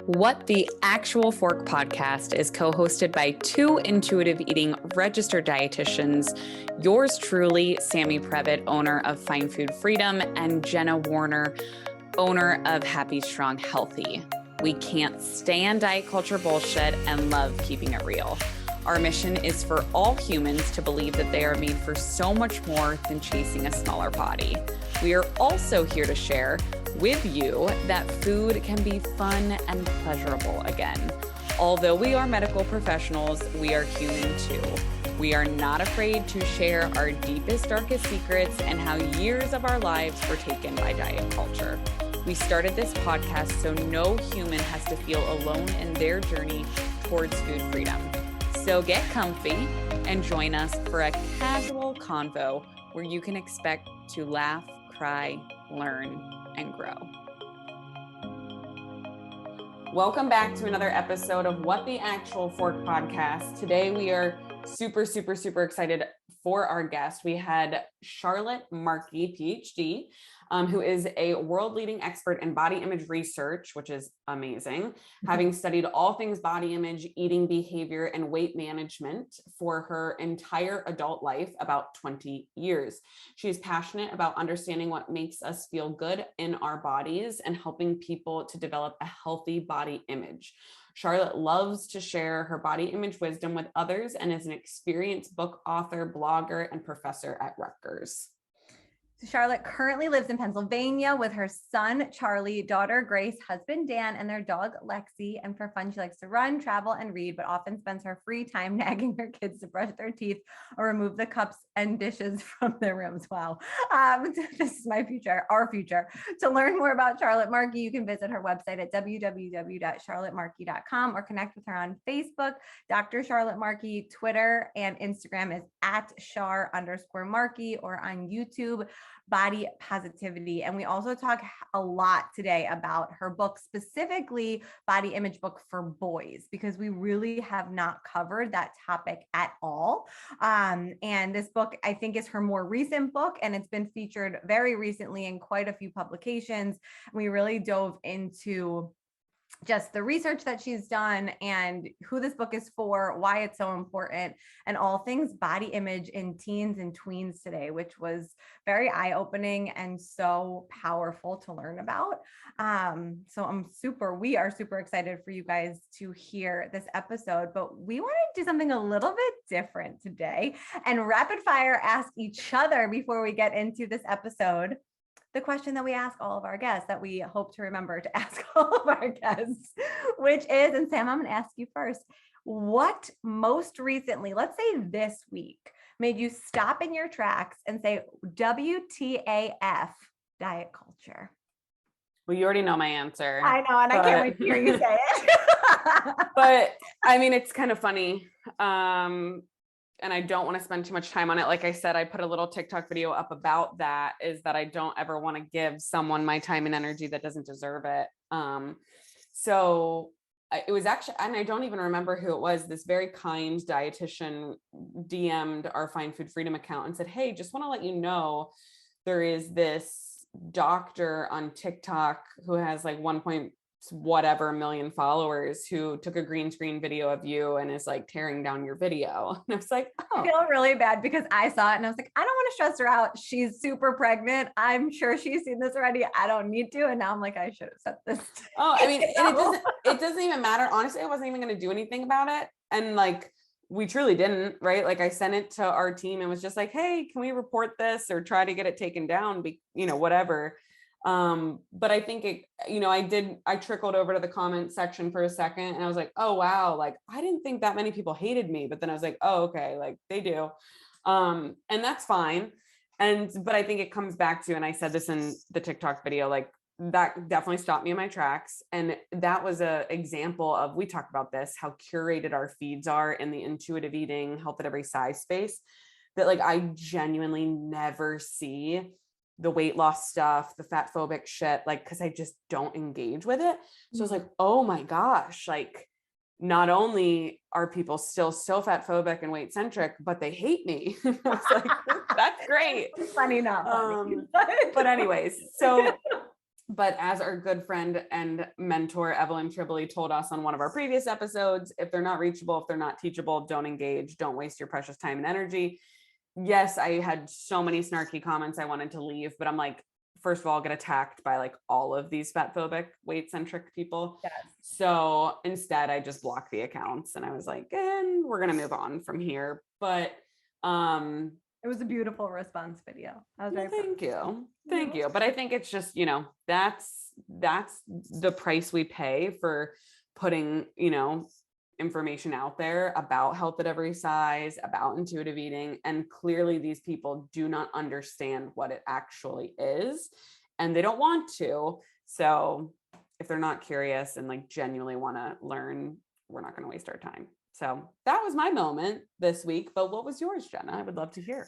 What the Actual Fork podcast is co-hosted by two intuitive eating registered dietitians, yours truly, Sammy Previtt, owner of Fine Food Freedom, and Jenna Warner, owner of Happy Strong Healthy. We can't stand diet culture bullshit and love keeping it real. Our mission is for all humans to believe that they are made for so much more than chasing a smaller body. We are also here to share with you that food can be fun and pleasurable again. Although we are medical professionals, we are human too. We are not afraid to share our deepest, darkest secrets and how years of our lives were taken by diet culture. We started this podcast so no human has to feel alone in their journey towards food freedom. So get comfy and join us for a casual convo where you can expect to laugh, cry, learn, and grow. Welcome back to another episode of What the Actual Fork podcast. Today we are super excited for our guest. We had Charlotte Markey, PhD, who is a world-leading expert in body image research, which is amazing, having studied all things body image, eating behavior, and weight management for her entire adult life, about 20 years. She is passionate about understanding what makes us feel good in our bodies and helping people to develop a healthy body image. Charlotte loves to share her body image wisdom with others and is an experienced book author, blogger, and professor at Rutgers. So Charlotte currently lives in Pennsylvania with her son, Charlie, daughter, Grace, husband, Dan, and their dog, Lexi. And for fun, she likes to run, travel, and read, but often spends her free time nagging her kids to brush their teeth or remove the cups and dishes from their rooms. Wow. This is my future, our future. To learn more about Charlotte Markey, you can visit her website at www.charlottemarkey.com or connect with her on Facebook, Dr. Charlotte Markey, Twitter, and Instagram is at @char_Markey, or on YouTube, Body Positivity. And we also talk a lot today about her book, specifically Body Image Book for Boys, because we really have not covered that topic at all. And this book, I think, is her more recent book, and it's been featured very recently in quite a few publications. We really dove into just the research that she's done and who this book is for, why it's so important, and all things body image in teens and tweens today, which was very eye-opening and so powerful to learn about. So we are super excited for you guys to hear this episode, but we want to do something a little bit different today and rapid fire ask each other before we get into this episode the question that we ask all of our guests, that we hope to remember to ask all of our guests, which is, and Sam, I'm going to ask you first, what most recently, let's say this week, made you stop in your tracks and say, WTAF diet culture? Well, you already know my answer. I know, and I can't wait to hear you say it. But I mean, it's kind of funny. And I don't want to spend too much time on it. Like I said, I put a little TikTok video up about that, is that I don't ever want to give someone my time and energy that doesn't deserve it. So it was actually, and I don't even remember who it was, this very kind dietitian DM'd our Fine Food Freedom account and said, hey, just want to let you know, there is this doctor on TikTok who has like 1 whatever million followers who took a green screen video of you and is like tearing down your video. And I was like, oh. I feel really bad because I saw it and I was like, I don't want to stress her out. She's super pregnant. I'm sure she's seen this already. I don't need to. And now I'm like, I should have said this. Oh, I mean, and it doesn't even matter. Honestly, I wasn't even going to do anything about it. And like, we truly didn't, right? Like I sent it to our team and was just like, hey, can we report this or try to get it taken down? Whatever. But I think I trickled over to the comment section for a second and I was like, oh, wow. Like, I didn't think that many people hated me, but then I was like, oh, okay. Like they do. And that's fine. But I think it comes back to, and I said this in the TikTok video, like that definitely stopped me in my tracks. And that was a example of, we talked about this, how curated our feeds are in the intuitive eating, health at every size space, that like, I genuinely never see the weight loss stuff, the fat phobic shit, like, cause I just don't engage with it. So I was like, oh my gosh, like not only are people still so fat phobic and weight centric, but they hate me. I was like, that's great. Funny, not funny. But anyways, so But as our good friend and mentor, Evelyn Tribole, told us on one of our previous episodes, if they're not reachable, if they're not teachable, don't engage, don't waste your precious time and energy. Yes, I had so many snarky comments I wanted to leave, but I'm like, first of all, I'll get attacked by like all of these fat phobic, weight centric people. Yes. So instead, I just blocked the accounts and I was like, and we're going to move on from here. But it was a beautiful response video. I was very thank you. Thank you. But I think it's just, you know, that's the price we pay for putting, you know, information out there about health at every size, about intuitive eating. And clearly these people do not understand what it actually is, and they don't want to. So if they're not curious and like genuinely want to learn, we're not going to waste our time. So that was my moment this week. But what was yours, Jenna? I would love to hear.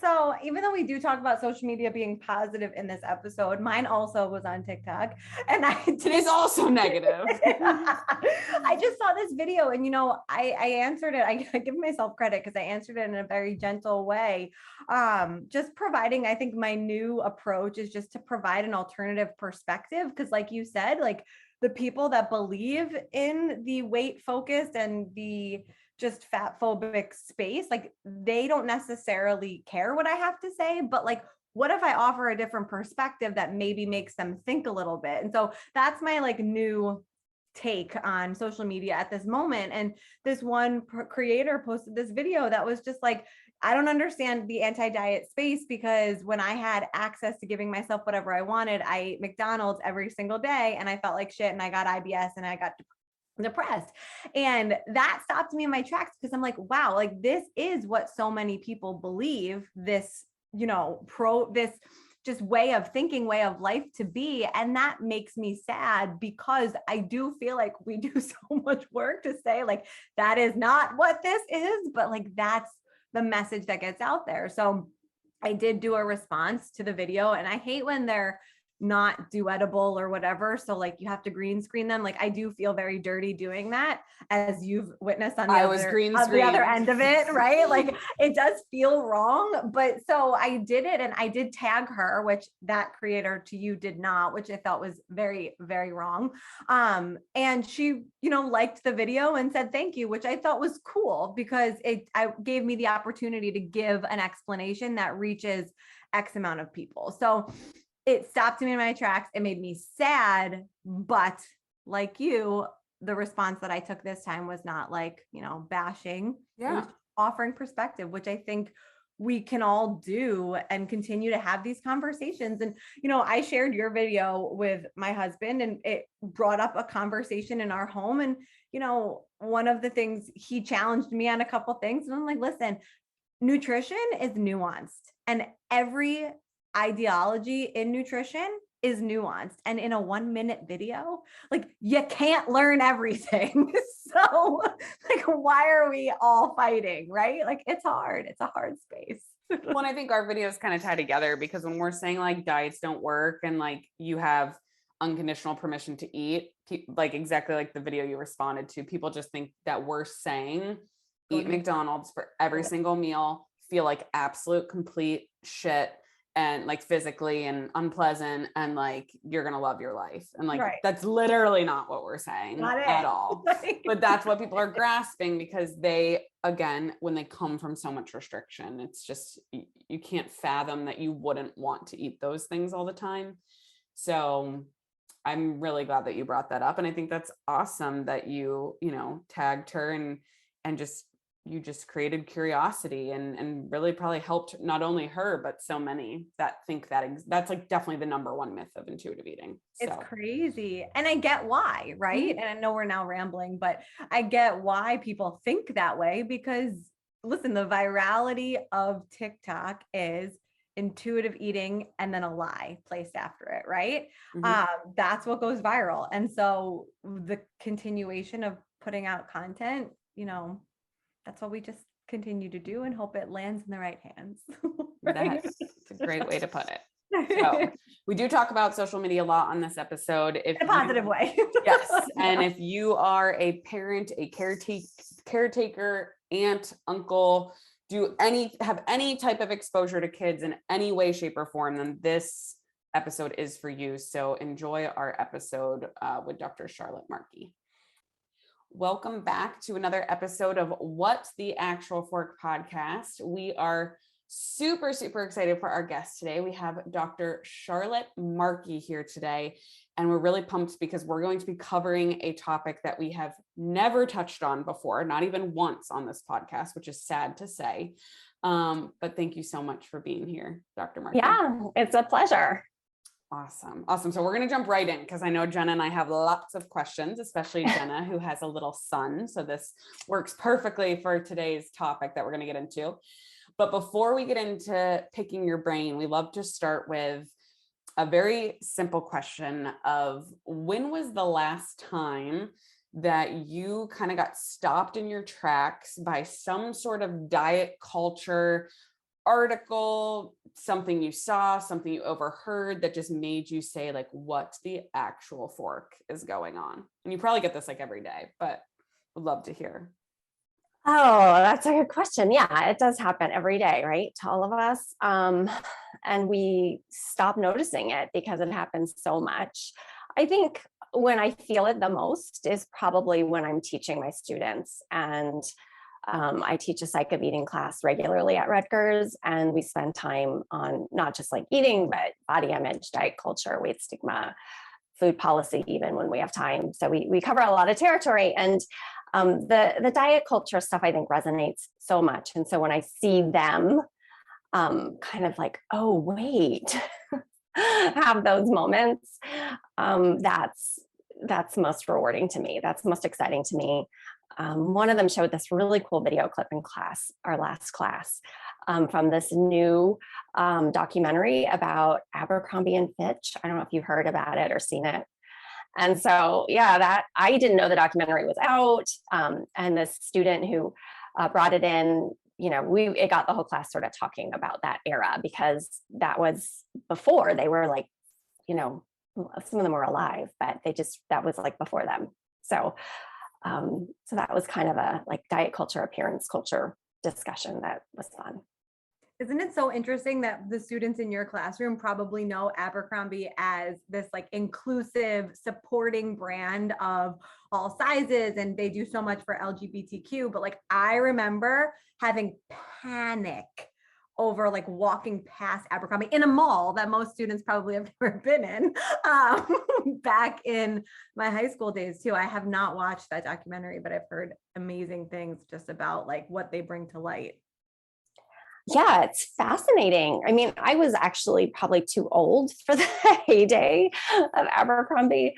So even though we do talk about social media being positive in this episode, mine also was on TikTok, and it is also negative. I just saw this video, and you know, I answered it. I give myself credit because I answered it in a very gentle way. Just providing, I think my new approach is just to provide an alternative perspective, because like you said, like the people that believe in the weight focused and the just fat phobic space, like they don't necessarily care what I have to say, but like, what if I offer a different perspective that maybe makes them think a little bit? And so that's my like new take on social media at this moment. And this one creator posted this video that was just like, I don't understand the anti-diet space, because when I had access to giving myself whatever I wanted, I ate McDonald's every single day and I felt like shit and I got IBS and I got depressed. And that stopped me in my tracks, because I'm like, wow, like this is what so many people believe this, you know, this just way of thinking, way of life to be. And that makes me sad, because I do feel like we do so much work to say like, that is not what this is, but like, that's the message that gets out there. So I did do a response to the video, and I hate when they're not duetable or whatever. So like you have to green screen them. Like I do feel very dirty doing that, as you've witnessed on the other end of it, right? Like it does feel wrong. But so I did it, and I did tag her, which that creator to you did not, which I thought was very, very wrong. And she, you know, liked the video and said thank you, which I thought was cool, because I gave me the opportunity to give an explanation that reaches X amount of people. So it stopped me in my tracks. It made me sad, but like you, the response that I took this time was not like, you know, bashing. It was offering perspective, which I think we can all do and continue to have these conversations. And, you know, I shared your video with my husband, and it brought up a conversation in our home. And, you know, one of the things, he challenged me on a couple things, and I'm like, listen, nutrition is nuanced, and every ideology in nutrition is nuanced. And in a 1-minute video, like you can't learn everything. So like, why are we all fighting, right? Like it's hard. It's a hard space. Well, I think our videos kind of tie together, because when we're saying like diets don't work and like you have unconditional permission to eat, like exactly like the video you responded to, people just think that we're saying eat McDonald's for every single meal, feel like absolute complete shit, and like physically and unpleasant, and like you're gonna love your life, and like that's literally not what we're saying at all. But that's what people are grasping, because they, again, when they come from so much restriction, it's just you can't fathom that you wouldn't want to eat those things all the time. So I'm really glad that you brought that up, and I think that's awesome that you know, tagged her and just you just created curiosity and really probably helped not only her, but so many that think that that's like definitely the number one myth of intuitive eating. So. It's crazy. And I get why, right? And I know we're now rambling, but I get why people think that way, because listen, the virality of TikTok is intuitive eating and then a lie placed after it, right? That's what goes viral. And so the continuation of putting out content, you know, that's what we just continue to do and hope it lands in the right hands. Right? That's a great way to put it. So we do talk about social media a lot on this episode. In a positive way. Yes. And if you are a parent, a caretaker, aunt, uncle, have any type of exposure to kids in any way, shape, or form, then this episode is for you. So enjoy our episode with Dr. Charlotte Markey. Welcome back to another episode of What's the Actual Fork podcast. We are super excited for our guest today. We have Dr. Charlotte Markey here today, and we're really pumped because we're going to be covering a topic that we have never touched on before, not even once on this podcast, which is sad to say. But thank you so much for being here, Dr. Markey. Yeah, it's a pleasure. Awesome. So we're going to jump right in because I know Jenna and I have lots of questions, especially Jenna, who has a little son. So this works perfectly for today's topic that we're going to get into. But before we get into picking your brain, we love to start with a very simple question of when was the last time that you kind of got stopped in your tracks by some sort of diet culture article, something you saw, something you overheard that just made you say, like, what the actual fork is going on? And you probably get this like every day, but would love to hear. Oh, that's a good question. Yeah, it does happen every day, right? To all of us. And we stop noticing it because it happens so much. I think when I feel it the most is probably when I'm teaching my students. And I teach a psych of eating class regularly at Rutgers, and we spend time on not just like eating, but body image, diet culture, weight stigma, food policy, even when we have time. So we cover a lot of territory, and the diet culture stuff I think resonates so much. And so when I see them kind of like, oh, wait, have those moments, that's most rewarding to me. That's most exciting to me. One of them showed this really cool video clip in class, our last class, from this new documentary about Abercrombie and Fitch. I don't know if you've heard about it or seen it. And so, yeah, that I didn't know the documentary was out. And the student who brought it in, it got the whole class sort of talking about that era, because that was before they were like, some of them were alive, but that was like before them. So that was kind of a like diet culture, appearance culture discussion that was fun. Isn't it so interesting that the students in your classroom probably know Abercrombie as this like inclusive, supporting brand of all sizes, and they do so much for LGBTQ, but like I remember having panic over like walking past Abercrombie in a mall that most students probably have never been in back in my high school days too. I have not watched that documentary, but I've heard amazing things just about like what they bring to light. Yeah, it's fascinating. I mean, I was actually probably too old for the heyday of Abercrombie.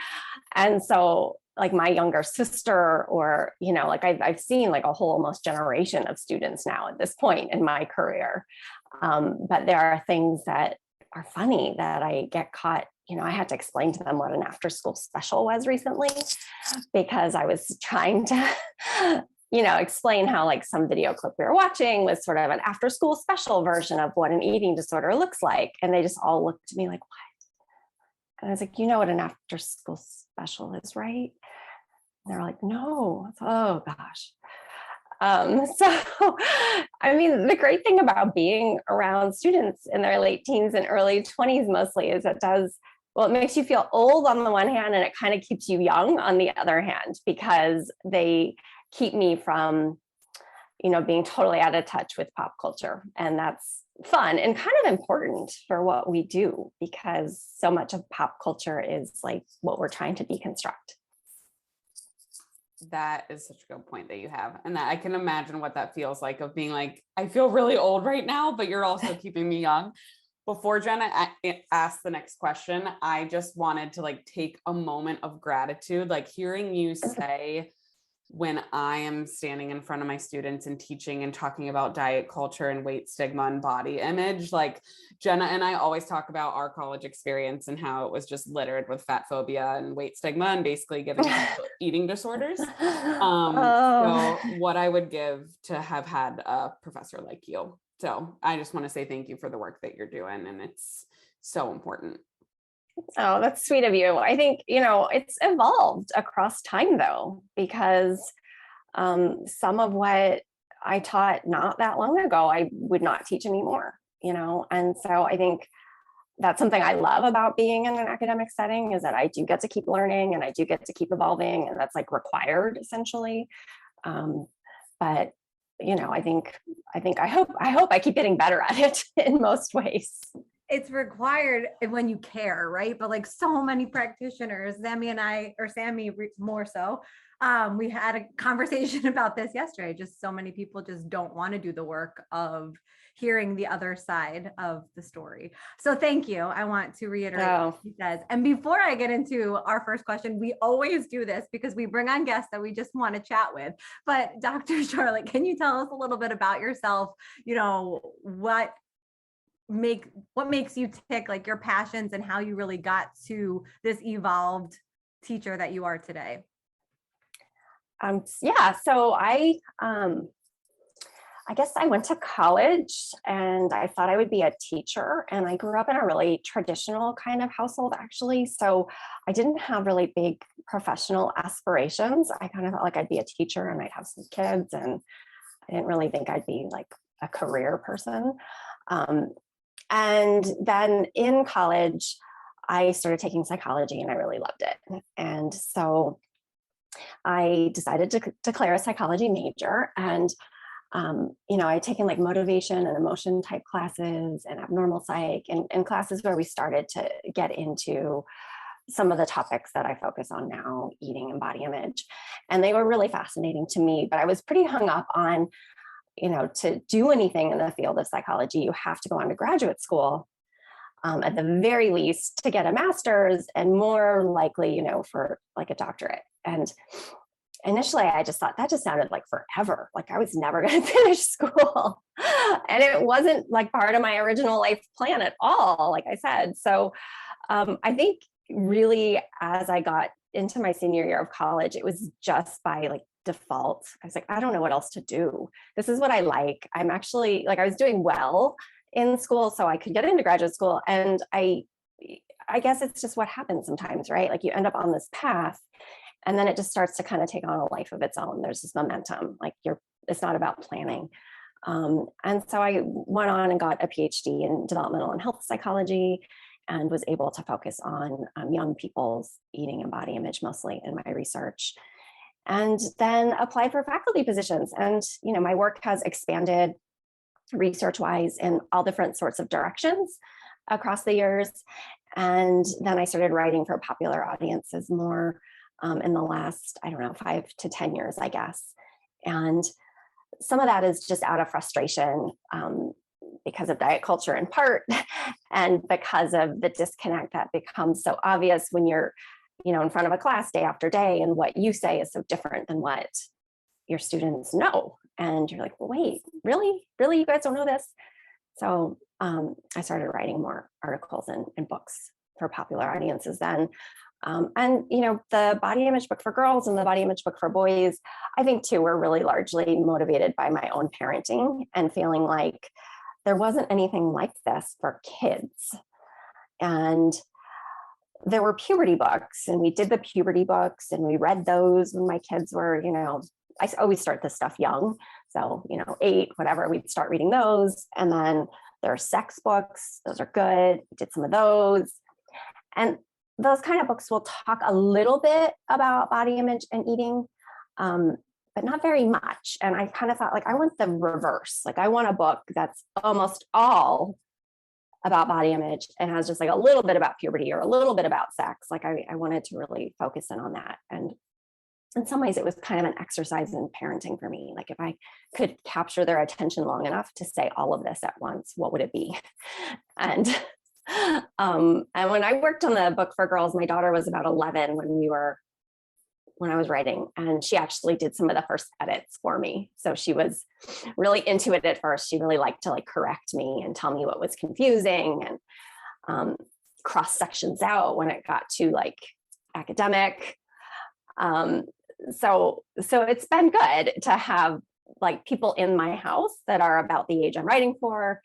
And so like my younger sister, or, like I've seen like a whole almost generation of students now at this point in my career. But there are things that are funny that I get caught, I had to explain to them what an after school special was recently, because I was trying to, explain how like some video clip we were watching was sort of an after school special version of what an eating disorder looks like. And they just all looked at me like, what? And I was like, you know what an after school special is, right? And they're like, no. Oh gosh. So, I mean, the great thing about being around students in their late teens and early 20s mostly is it makes you feel old on the one hand, and it kind of keeps you young on the other hand, because they keep me from, being totally out of touch with pop culture. And that's fun and kind of important for what we do, because so much of pop culture is like what we're trying to deconstruct. That is such a good point that you have. And that I can imagine what that feels like, of being like, I feel really old right now, but you're also keeping me young. Before Jenna asked the next question, I just wanted to like take a moment of gratitude, like hearing you say, when I am standing in front of my students and teaching and talking about diet culture and weight stigma and body image, like Jenna and I always talk about our college experience and how it was just littered with fat phobia and weight stigma and basically giving people eating disorders. So what I would give to have had a professor like you. So I just want to say thank you for the work that you're doing, and it's so important. Oh, that's sweet of you. I think, it's evolved across time though, because some of what I taught not that long ago, I would not teach anymore, and so I think that's something I love about being in an academic setting, is that I do get to keep learning and I do get to keep evolving, and that's like required essentially. But I hope I keep getting better at it in most ways. It's required when you care, right? But like so many practitioners, Sammy and I, or Sammy more so, we had a conversation about this yesterday. Just so many people just don't want to do the work of hearing the other side of the story. So thank you. I want to reiterate what he says. And before I get into our first question, we always do this because we bring on guests that we just want to chat with. But Dr. Charlotte, can you tell us a little bit about yourself? What makes you tick, like your passions, and how you really got to this evolved teacher that you are today? So I guess I went to college and I thought I would be a teacher, and I grew up in a really traditional kind of household actually. So I didn't have really big professional aspirations. I kind of felt like I'd be a teacher and I'd have some kids, and I didn't really think I'd be like a career person. And then in college, I started taking psychology and I really loved it. And so I decided to declare a psychology major. And, I'd taken like motivation and emotion type classes and abnormal psych and classes where we started to get into some of the topics that I focus on now, eating and body image. And they were really fascinating to me, but I was pretty hung up on, to do anything in the field of psychology, you have to go on to graduate school, at the very least to get a master's, and more likely, for like a doctorate. And initially I just thought that just sounded like forever. Like I was never going to finish school. And it wasn't like part of my original life plan at all, like I said. So I think really as I got into my senior year of college, it was just by like default. I was like, I don't know what else to do. This is what I like. I'm actually like, I was doing well in school, so I could get into graduate school. And I guess it's just what happens sometimes, right? Like you end up on this path and then it just starts to kind of take on a life of its own. There's this momentum, like it's not about planning. And so I went on and got a PhD in developmental and health psychology, and was able to focus on young people's eating and body image mostly in my research. And then applied for faculty positions. And, my work has expanded research-wise in all different sorts of directions across the years. And then I started writing for popular audiences more in the last, 5 to 10 years, I guess. And some of that is just out of frustration because of diet culture in part, and because of the disconnect that becomes so obvious when you're in front of a class day after day, and what you say is so different than what your students know. And you're like, well, wait, really? You guys don't know this? So I started writing more articles and books for popular audiences then. And the body image book for girls and the body image book for boys, I think too, were really largely motivated by my own parenting and feeling like there wasn't anything like this for kids. And there were puberty books, and we did the puberty books and we read those when my kids were, I always start this stuff young. So, 8, whatever, we'd start reading those. And then there are sex books. Those are good. We did some of those. And those kind of books will talk a little bit about body image and eating, but not very much. And I kind of thought, like, I want the reverse. Like, I want a book that's almost all about body image and has just like a little bit about puberty or a little bit about sex. Like I wanted to really focus in on that. And in some ways it was kind of an exercise in parenting for me. Like if I could capture their attention long enough to say all of this at once, what would it be? And when I worked on the book for girls, my daughter was about 11 when I was writing, and she actually did some of the first edits for me. So she was really into it at first. She really liked to like correct me and tell me what was confusing and cross sections out when it got to like academic. So it's been good to have like people in my house that are about the age I'm writing for.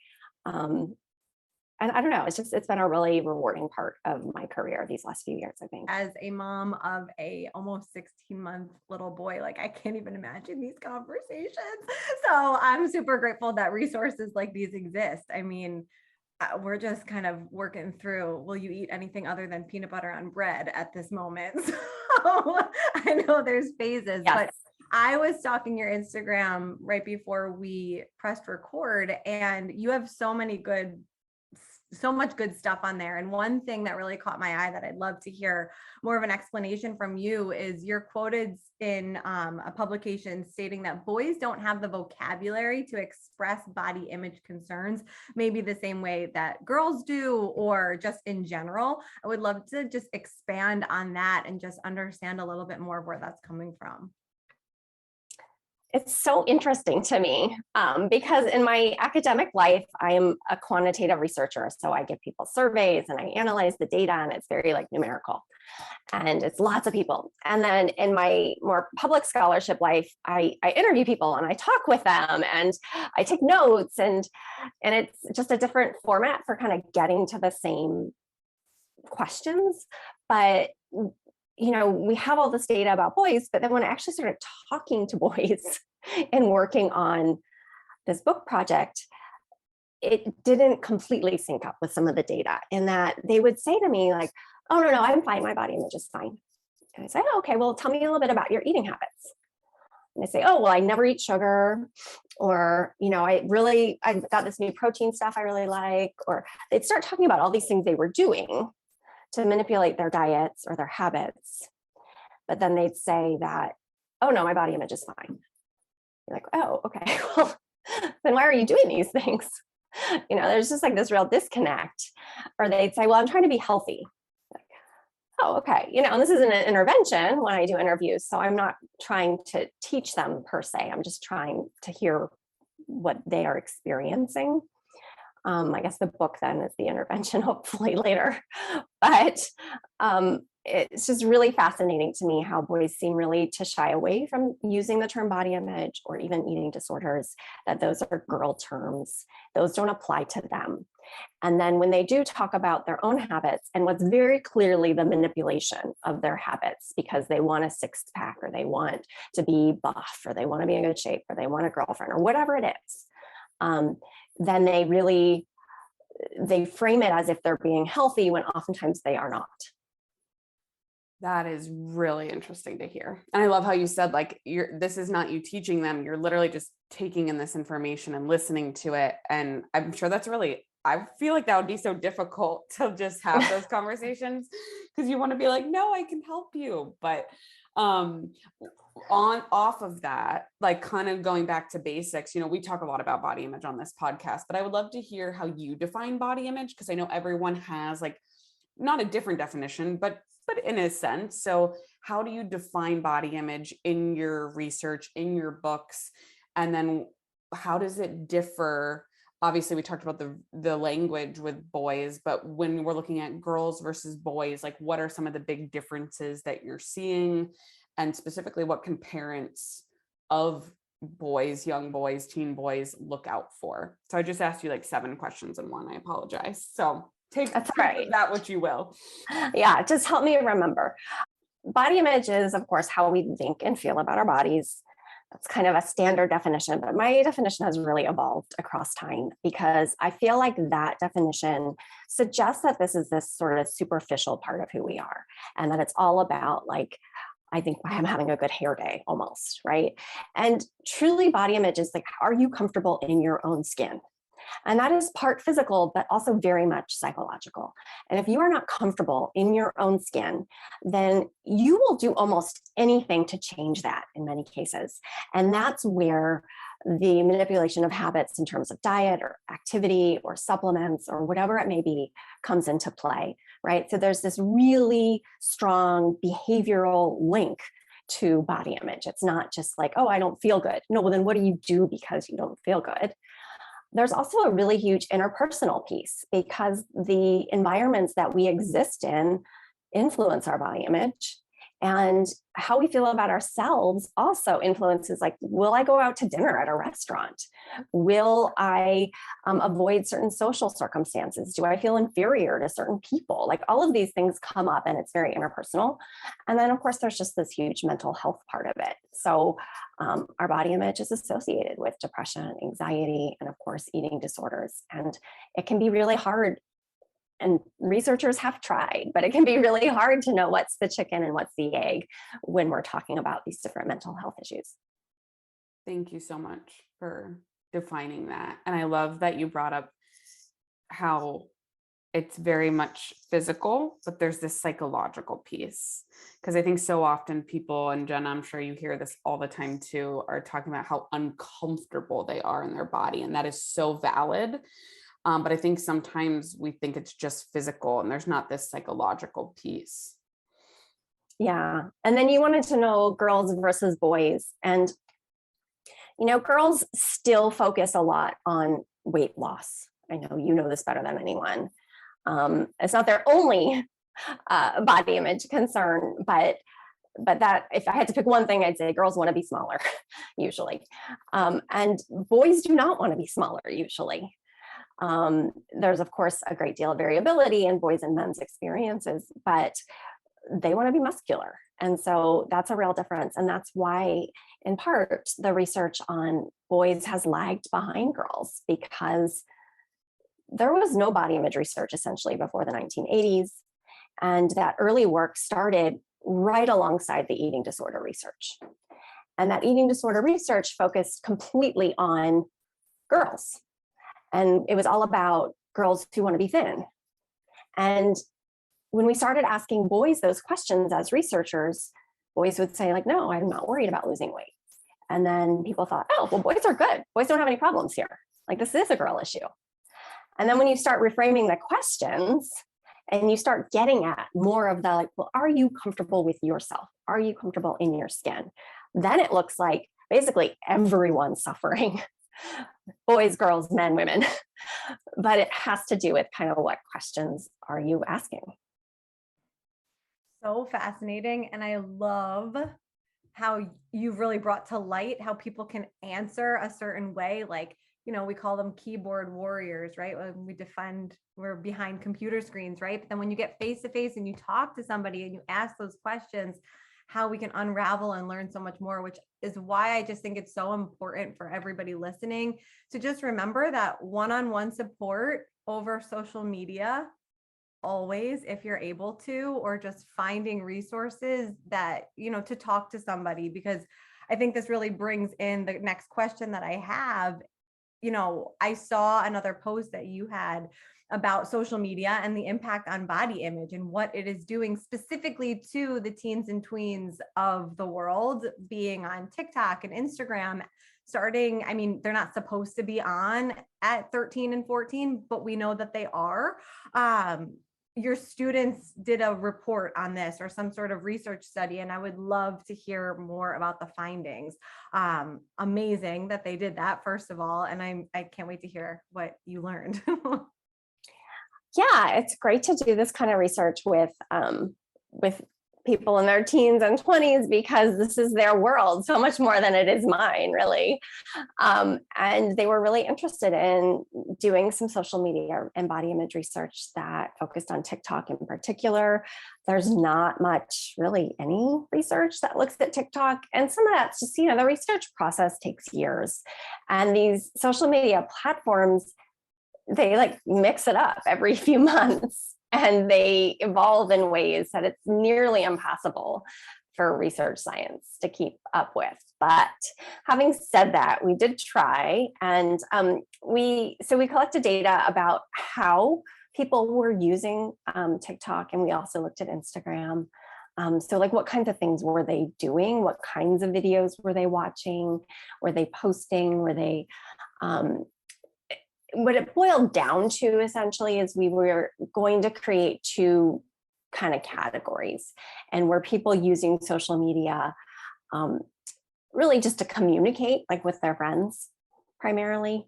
And I don't know, it's been a really rewarding part of my career these last few years, I think. As a mom of a almost 16-month little boy, like I can't even imagine these conversations. So I'm super grateful that resources like these exist. I mean, we're just kind of working through, will you eat anything other than peanut butter on bread at this moment? So I know there's phases, Yes. but I was stalking your Instagram right before we pressed record, and you have so much good stuff on there. And one thing that really caught my eye that I'd love to hear more of an explanation from you is you're quoted in a publication stating that boys don't have the vocabulary to express body image concerns, maybe the same way that girls do, or just in general. I would love to just expand on that and just understand a little bit more of where that's coming from. It's so interesting to me because in my academic life, I am a quantitative researcher. So I give people surveys and I analyze the data, and it's very like numerical, and it's lots of people. And then in my more public scholarship life, I interview people and I talk with them and I take notes, and it's just a different format for kind of getting to the same questions. But we have all this data about boys, but then when I actually started talking to boys and working on this book project, it didn't completely sync up with some of the data, in that they would say to me like, oh, no, I'm fine. My body image is fine. And I say, oh, okay, well, tell me a little bit about your eating habits. And they say, oh, well, I never eat sugar, or, I've got this new protein stuff I really like, or they'd start talking about all these things they were doing to manipulate their diets or their habits. But then they'd say that, oh no, my body image is fine. You're like, oh, okay, well, then why are you doing these things? There's just like this real disconnect. Or they'd say, well, I'm trying to be healthy. Like, oh, okay. And this isn't an intervention when I do interviews. So I'm not trying to teach them per se. I'm just trying to hear what they are experiencing. I guess the book then is the intervention, hopefully later. But it's just really fascinating to me how boys seem really to shy away from using the term body image or even eating disorders, that those are girl terms. Those don't apply to them. And then when they do talk about their own habits and what's very clearly the manipulation of their habits, because they want a six pack, or they want to be buff, or they want to be in good shape, or they want a girlfriend, or whatever it is, then they frame it as if they're being healthy when oftentimes they are not. That is really interesting to hear. And I love how you said, like, this is not you teaching them, you're literally just taking in this information and listening to it. And I'm sure I feel like that would be so difficult to just have those conversations, because you want to be like, no, I can help you. But off of that, like kind of going back to basics, we talk a lot about body image on this podcast, but I would love to hear how you define body image, because I know everyone has like not a different definition, but in a sense. So how do you define body image in your research, in your books? And then how does it differ? Obviously, we talked about the language with boys, but when we're looking at girls versus boys, like what are some of the big differences that you're seeing? And specifically, what can parents of boys, young boys, teen boys look out for? So I just asked you like 7 questions in one. I apologize. So take that what you will. Yeah, just help me remember. Body image is, of course, how we think and feel about our bodies. That's kind of a standard definition, but my definition has really evolved across time, because I feel like that definition suggests that this is this sort of superficial part of who we are, and that it's all about like, I think I'm having a good hair day almost, right? And truly body image is like, are you comfortable in your own skin? And that is part physical, but also very much psychological. And if you are not comfortable in your own skin, then you will do almost anything to change that in many cases. And that's where the manipulation of habits in terms of diet or activity or supplements or whatever it may be comes into play, right? So there's this really strong behavioral link to body image. It's not just like, oh, I don't feel good. No, well, then what do you do because you don't feel good? There's also a really huge interpersonal piece, because the environments that we exist in influence our body image. And how we feel about ourselves also influences, like, will I go out to dinner at a restaurant? Will I avoid certain social circumstances? Do I feel inferior to certain people? Like, all of these things come up, and it's very interpersonal. And then, of course, there's just this huge mental health part of it. So our body image is associated with depression, anxiety, and of course, eating disorders. And it can be really hard, and researchers have tried, but it can be really hard to know what's the chicken and what's the egg when we're talking about these different mental health issues. Thank you so much for defining that. And I love that you brought up how it's very much physical, but there's this psychological piece. Because I think so often people, and Jenna, I'm sure you hear this all the time too, are talking about how uncomfortable they are in their body. And that is so valid. But I think sometimes we think it's just physical and there's not this psychological piece. Yeah. And then you wanted to know girls versus boys. And, girls still focus a lot on weight loss. I know you know this better than anyone. It's not their only body image concern, but that, if I had to pick one thing, I'd say girls want to be smaller usually. And boys do not want to be smaller usually. There's, of course, a great deal of variability in boys and men's experiences, but they want to be muscular. And so that's a real difference. And that's why, in part, the research on boys has lagged behind girls, because there was no body image research essentially before the 1980s. And that early work started right alongside the eating disorder research. And that eating disorder research focused completely on girls. And it was all about girls who want to be thin. And when we started asking boys those questions as researchers, boys would say, like, no, I'm not worried about losing weight. And then people thought, oh, well, boys are good. Boys don't have any problems here. Like, this is a girl issue. And then when you start reframing the questions and you start getting at more of the, like, well, are you comfortable with yourself? Are you comfortable in your skin? Then it looks like basically everyone's suffering. Boys, girls, men, women. But it has to do with kind of what questions are you asking? So fascinating. And I love how you've really brought to light how people can answer a certain way. Like, we call them keyboard warriors, right? When we're behind computer screens, right? But then when you get face to face and you talk to somebody and you ask those questions, how we can unravel and learn so much more, which is why I just think it's so important for everybody listening to just remember that one-on-one support over social media, always, if you're able to, or just finding resources that, to talk to somebody, because I think this really brings in the next question that I have. I saw another post that you had about social media and the impact on body image and what it is doing specifically to the teens and tweens of the world, being on TikTok and Instagram, starting, they're not supposed to be on at 13 and 14, but we know that they are. Your students did a report on this or some sort of research study, and I would love to hear more about the findings. Amazing that they did that, first of all, and I can't wait to hear what you learned. Yeah, it's great to do this kind of research with people in their teens and 20s, because this is their world so much more than it is mine, really. And they were really interested in doing some social media and body image research that focused on TikTok in particular. There's not much, really, any research that looks at TikTok. And some of that's just, the research process takes years. And these social media platforms, they mix it up every few months. And they evolve in ways that it's nearly impossible for research science to keep up with. But having said that, we did try, and we collected data about how people were using TikTok, and we also looked at Instagram. So what kinds of things were they doing? What kinds of videos were they watching? Were they posting? Were they what it boiled down to essentially is we were going to create two kind of categories. And were people using social media really just to communicate, with their friends primarily?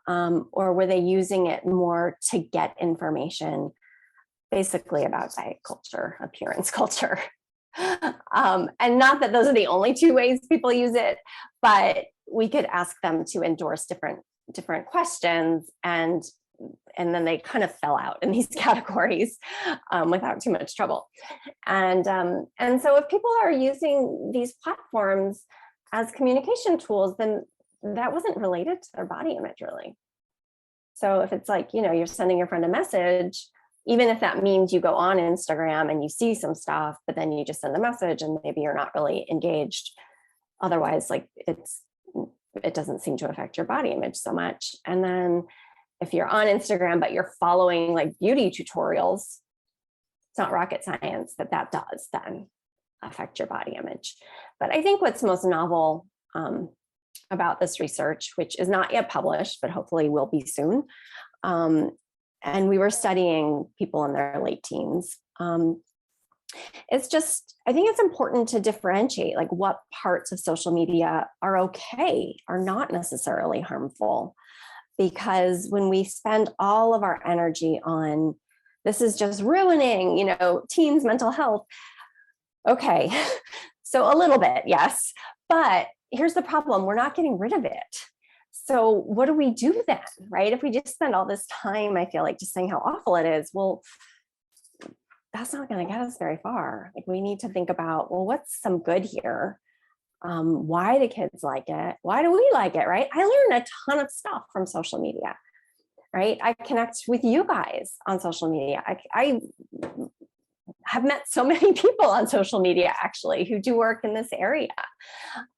Or were they using it more to get information basically about diet culture, appearance culture? And not that those are the only two ways people use it, but we could ask them to endorse different questions, and then they kind of fell out in these categories without too much trouble. And so if people are using these platforms as communication tools, then that wasn't related to their body image, really. So if it's like, you're sending your friend a message, even if that means you go on Instagram and you see some stuff, but then you just send the message and maybe you're not really engaged. Otherwise, like it doesn't seem to affect your body image so much. And then if you're on Instagram, but you're following like beauty tutorials, it's not rocket science that does then affect your body image. But I think what's most novel about this research, which is not yet published, but hopefully will be soon, and we were studying people in their late teens. It's just, I think it's important to differentiate like what parts of social media are okay, are not necessarily harmful. Because when we spend all of our energy on, this is just ruining, teens' mental health. Okay, so a little bit, yes. But here's the problem, we're not getting rid of it. So what do we do then, right? If we just spend all this time, I feel like, just saying how awful it is, well, that's not going to get us very far. Like, we need to think about, well, what's some good here? Why do kids like it? Why do we like it, right? I learn a ton of stuff from social media, right? I connect with you guys on social media. I have met so many people on social media, actually, who do work in this area.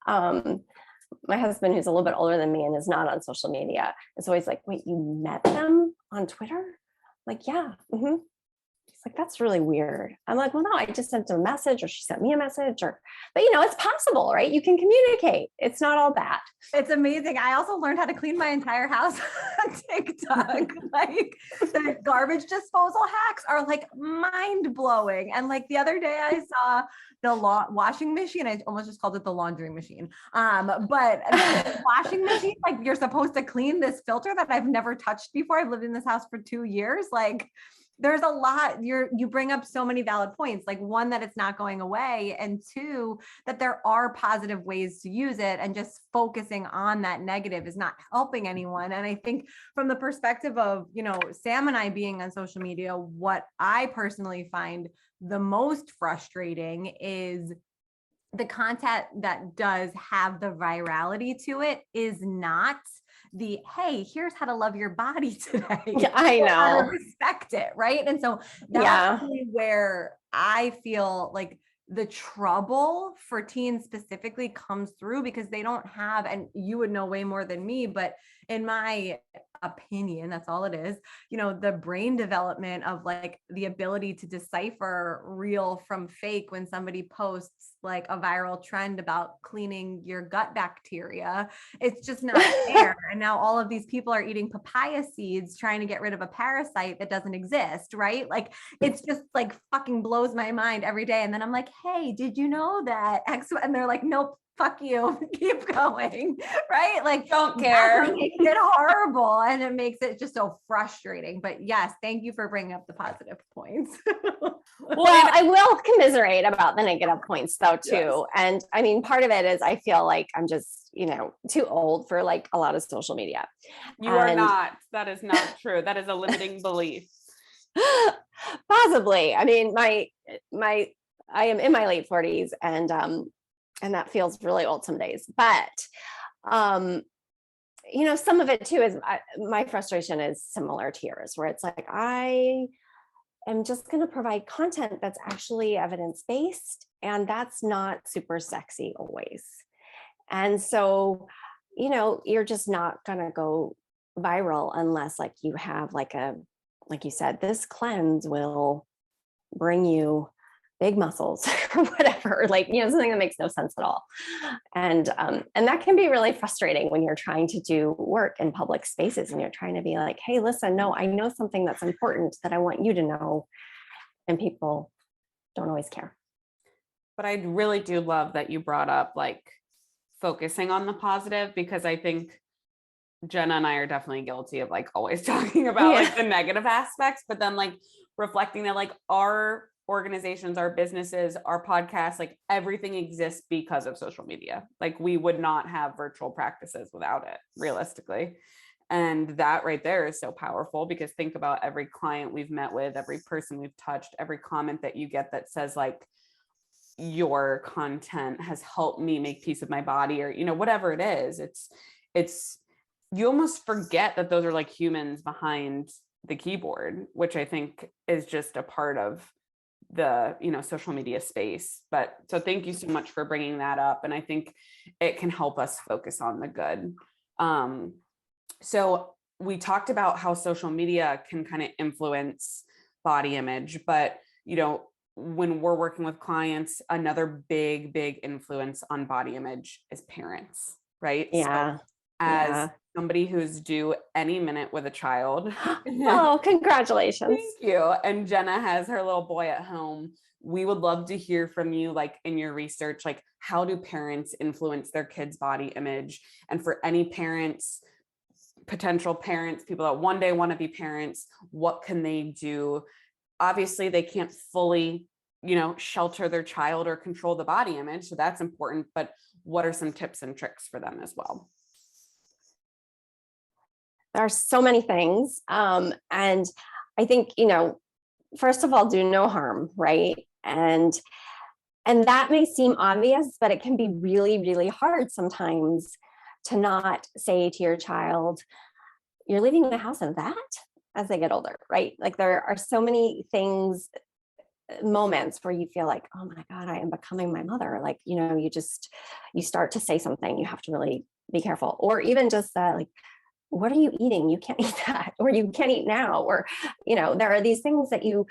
My husband, who's a little bit older than me and is not on social media, is always like, wait, you met them on Twitter? I'm like, yeah. Mm-hmm. He's like, that's really weird. I'm like, well, no, I just sent a message, or she sent me a message, but it's possible, right? You can communicate. It's not all bad. It's amazing. I also learned how to clean my entire house on TikTok. Like, the garbage disposal hacks are like mind blowing. And like the other day I saw the washing machine. I almost just called it the laundry machine. But the washing machine, like, you're supposed to clean this filter that I've never touched before. I've lived in this house for 2 years. Like, there's a lot. You bring up so many valid points, like, one, that it's not going away, and two, that there are positive ways to use it, and just focusing on that negative is not helping anyone. And I think from the perspective of, Sam and I being on social media, what I personally find the most frustrating is the content that does have the virality to it is not the, hey, here's how to love your body today. Yeah, I know. How to respect it, right? And so that's really where I feel like the trouble for teens specifically comes through, because they don't have, and you would know way more than me, but in my opinion, that's all it is, the brain development of like the ability to decipher real from fake when somebody posts like a viral trend about cleaning your gut bacteria. It's just not there. And now all of these people are eating papaya seeds trying to get rid of a parasite that doesn't exist, right? Like, it's just like fucking blows my mind every day. And then I'm like, hey, did you know that X? And they're like, nope, fuck you, keep going, right? Like, don't care. It makes it horrible, and it makes it just so frustrating. But yes, thank you for bringing up the positive points. Well, I will commiserate about the negative points though, too. Yes. And I mean, part of it is I feel like I'm just, too old for like a lot of social media. You are not. That is not true. That is a limiting belief. Possibly. I mean, I am in my late 40s, and that feels really old some days. But, some of it too is my frustration is similar to yours, where it's like, I am just going to provide content that's actually evidence-based, and that's not super sexy always. And so, you're just not going to go viral unless like you have like you said, this cleanse will bring you big muscles or whatever, like, something that makes no sense at all. And that can be really frustrating when you're trying to do work in public spaces and you're trying to be like, hey, listen, no, I know something that's important that I want you to know. And people don't always care. But I really do love that you brought up like focusing on the positive, because I think Jenna and I are definitely guilty of like always talking about like the negative aspects, but then like reflecting that like our organizations, our businesses, our podcasts, like everything exists because of social media. Like we would not have virtual practices without it, realistically. And that right there is so powerful, because think about every client we've met with, every person we've touched, every comment that you get that says like, your content has helped me make peace with my body, or, you know, whatever it is. It's, you almost forget that those are like humans behind the keyboard, which I think is just a part of the, you know, social media space. But so thank you so much for bringing that up. And I think it can help us focus on the good. So we talked about how social media can kind of influence body image, but, you know, when we're working with clients, another big influence on body image is parents, right? Yeah. So as somebody who's due any minute with a child. Oh, congratulations. Thank you. And Jenna has her little boy at home. We would love to hear from you, like in your research, like how do parents influence their kids' body image? And for any parents, potential parents, people that one day want to be parents, what can they do? Obviously, they can't fully, you know, shelter their child or control the body image. So that's important. But what are some tips and tricks for them as well? There are so many things. And I think, you know, first of all, do no harm, right? And that may seem obvious, but it can be really hard sometimes to not say to your child, you're leaving the house in that, as they get older, right? Like there are so many things, moments where you feel like, oh my God, I am becoming my mother. Like, you know, you start to say something, you have to really be careful. Or even just like, what are you eating? You can't eat that, or you can't eat now, or, you know, there are these things that you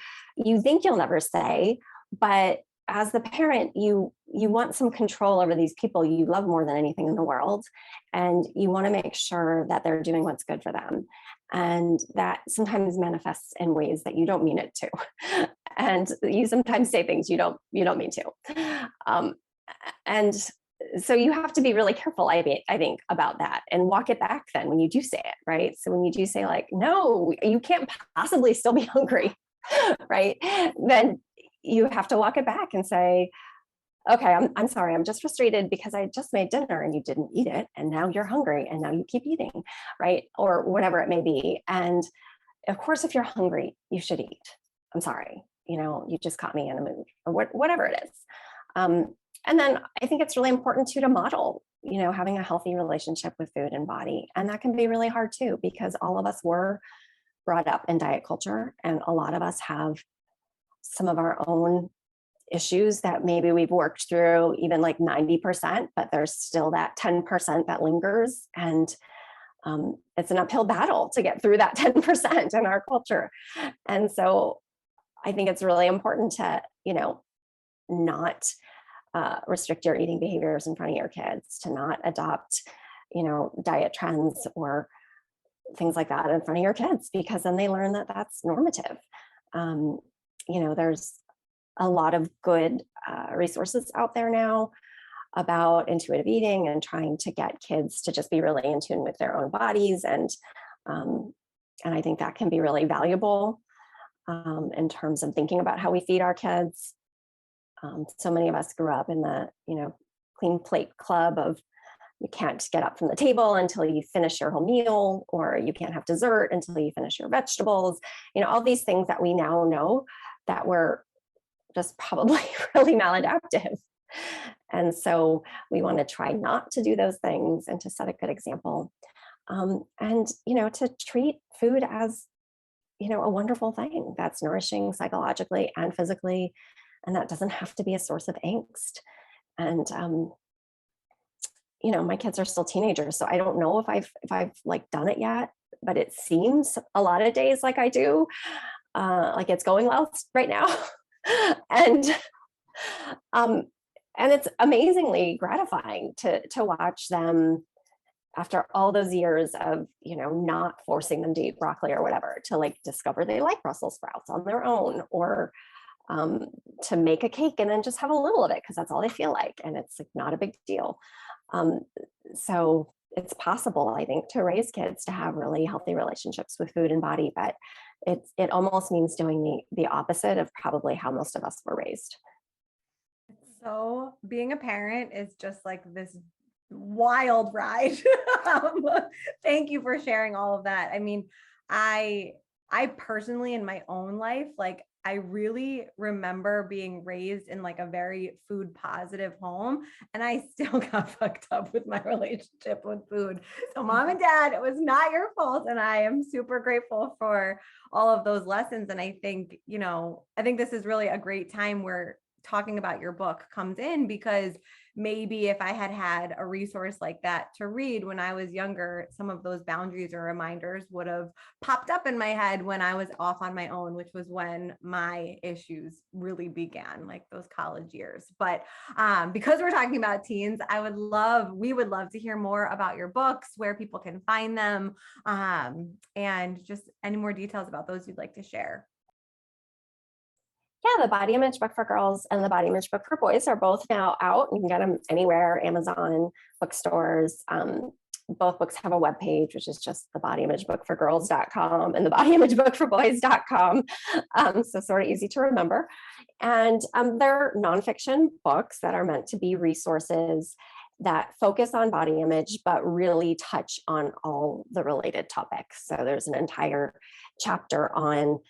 think you'll never say, but as the parent, you want some control over these people you love more than anything in the world. And you want to make sure that they're doing what's good for them. And that sometimes manifests in ways that you don't mean it to. And you sometimes say things you don't mean to. And so you have to be really careful, I think, about that, and walk it back then when you do say it, right? So when you do say like, no, you can't possibly still be hungry, right? Then you have to walk it back and say, okay, I'm sorry, I'm just frustrated because I just made dinner and you didn't eat it, and now you're hungry and now you keep eating, right? Or whatever it may be. And of course, if you're hungry, you should eat. I'm sorry, you know, you just caught me in a mood, or whatever it is. And then I think it's really important too to model, you know, having a healthy relationship with food and body. And that can be really hard too, because all of us were brought up in diet culture, and a lot of us have some of our own issues that maybe we've worked through even like 90%, but there's still that 10% that lingers. And it's an uphill battle to get through that 10% in our culture. And so I think it's really important to, you know, not restrict your eating behaviors in front of your kids, to not adopt, you know, diet trends or things like that in front of your kids, because then they learn that that's normative. You know, there's a lot of good resources out there now about intuitive eating and trying to get kids to just be really in tune with their own bodies. And I think that can be really valuable in terms of thinking about how we feed our kids. So many of us grew up in the, you know, clean plate club of you can't get up from the table until you finish your whole meal, or you can't have dessert until you finish your vegetables. You know, all these things that we now know that were just probably really maladaptive. And so we want to try not to do those things and to set a good example. And, you know, to treat food as, you know, a wonderful thing that's nourishing psychologically and physically. And that doesn't have to be a source of angst. And, you know, my kids are still teenagers, so I don't know if I've like done it yet, but it seems a lot of days like I do, like it's going well right now. And it's amazingly gratifying to watch them after all those years of, you know, not forcing them to eat broccoli or whatever, to like discover they like Brussels sprouts on their own, or to make a cake and then just have a little of it because that's all they feel like, and it's like not a big deal. So it's possible, I think, to raise kids to have really healthy relationships with food and body, but it almost means doing the opposite of probably how most of us were raised. So being a parent is just like this wild ride. Thank you for sharing all of that. I mean, I personally in my own life, like I really remember being raised in like a very food positive home, and I still got fucked up with my relationship with food. So mom and dad, it was not your fault. And I am super grateful for all of those lessons. And I think, I think this is really a great time where talking about your book comes in, because maybe if I had had a resource like that to read when I was younger, some of those boundaries or reminders would have popped up in my head when I was off on my own, which was when my issues really began, like those college years. But because we're talking about teens, we would love to hear more about your books, where people can find them, and just any more details about those you'd like to share. Yeah, the Body Image Book for Girls and the Body Image Book for Boys are both now out. You can get them anywhere, Amazon, bookstores. Both books have a webpage, which is just the bodyimagebookforgirls.com and the bodyimagebookforboys.com. So sort of easy to remember. And they're nonfiction books that are meant to be resources that focus on body image, but really touch on all the related topics. So there's an entire chapter on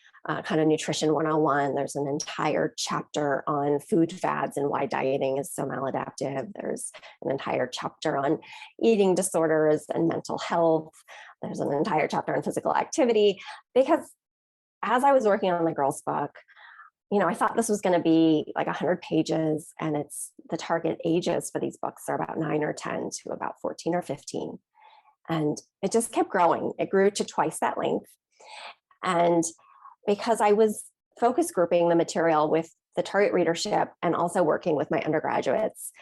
kind of nutrition 101. There's an entire chapter on food fads and why dieting is so maladaptive. There's an entire chapter on eating disorders and mental health. There's an entire chapter on physical activity, because as I was working on the girls' book, I thought this was going to be like 100 pages, and the target ages for these books are about 9 or 10 to about 14 or 15. And it just kept growing. It grew to twice that length. And because I was focus grouping the material with the target readership and also working with my undergraduates,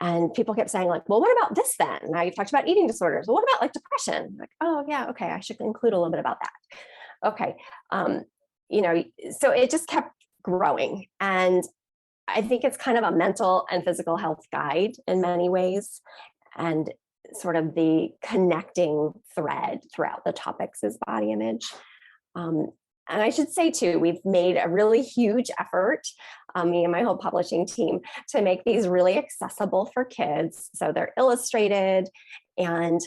and people kept saying like, well, what about this then? Now you've talked about eating disorders. Well, what about like depression? Like, oh yeah, okay, I should include a little bit about that. Okay. So it just kept growing. And I think it's kind of a mental and physical health guide in many ways. And sort of the connecting thread throughout the topics is body image. And I should say too, we've made a really huge effort, me and my whole publishing team, to make these really accessible for kids. So they're illustrated, and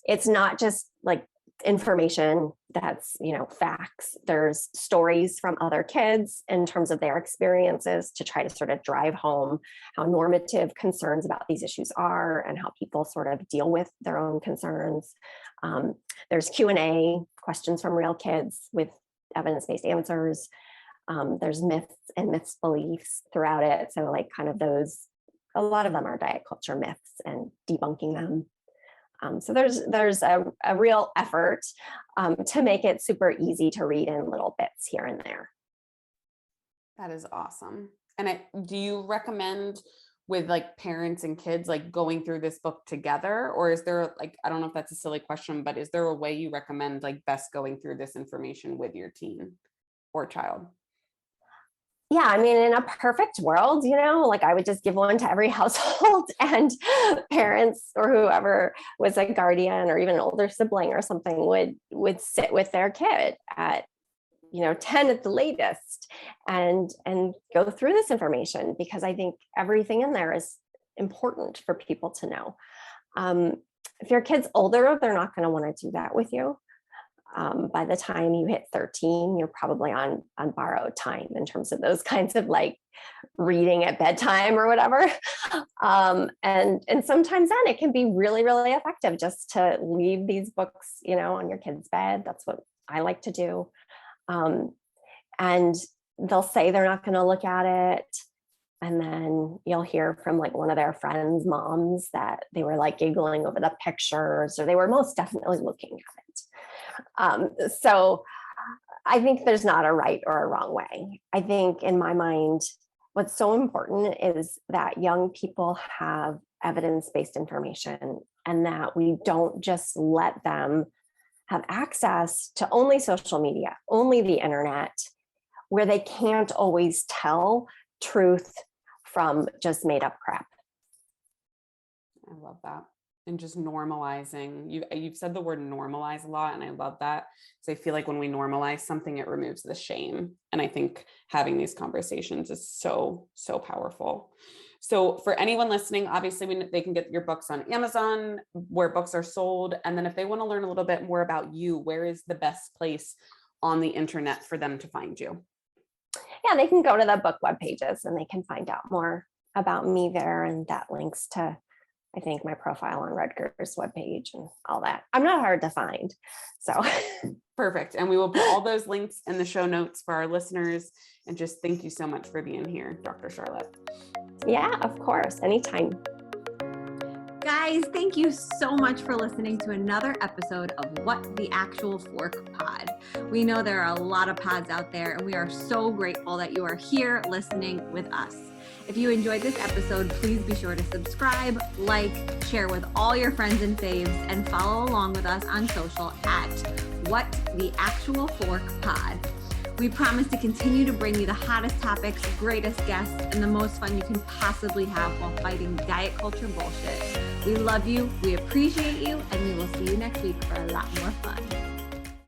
it's not just like information that's, facts. There's stories from other kids in terms of their experiences to try to sort of drive home how normative concerns about these issues are and how people sort of deal with their own concerns. There's Q&A, questions from real kids with evidence-based answers. There's myths and beliefs throughout it. So like kind of a lot of them are diet culture myths and debunking them. So there's a real effort to make it super easy to read in little bits here and there. That is awesome. And do you recommend with like parents and kids like going through this book together, or is there like, I don't know if that's a silly question, but is there a way you recommend like best going through this information with your teen or child? Yeah, I mean, in a perfect world, like I would just give one to every household, and parents or whoever was a guardian or even an older sibling or something would sit with their kid at 10 at the latest and go through this information, because I think everything in there is important for people to know. If your kid's older, they're not going to want to do that with you. By the time you hit 13, you're probably on borrowed time in terms of those kinds of like reading at bedtime or whatever. And sometimes then it can be really, really effective just to leave these books, on your kid's bed. That's what I like to do. And they'll say they're not going to look at it. And then you'll hear from like one of their friends' moms that they were like giggling over the pictures, or they were most definitely looking at it. So I think there's not a right or a wrong way. I think in my mind, what's so important is that young people have evidence-based information, and that we don't just let them have access to only social media, only the internet, where they can't always tell truth from just made up crap. I love that. And just normalizing. You've said the word normalize a lot, and I love that. So I feel like when we normalize something, it removes the shame. And I think having these conversations is so, so powerful. So for anyone listening, obviously they can get your books on Amazon, where books are sold. And then if they want to learn a little bit more about you, where is the best place on the internet for them to find you? Yeah, they can go to the book web pages and they can find out more about me there. And that links to, I think, my profile on Rutgers webpage and all that. I'm not hard to find. So perfect. And we will put all those links in the show notes for our listeners. And just thank you so much for being here, Dr. Charlotte. Yeah, of course. Anytime. Guys, thank you so much for listening to another episode of What the Actual Fork Pod. We know there are a lot of pods out there, and we are so grateful that you are here listening with us. If you enjoyed this episode, please be sure to subscribe, like, share with all your friends and faves, and follow along with us on social at What the Actual Fork Pod. We promise to continue to bring you the hottest topics, greatest guests, and the most fun you can possibly have while fighting diet culture bullshit. We love you, we appreciate you, and we will see you next week for a lot more fun.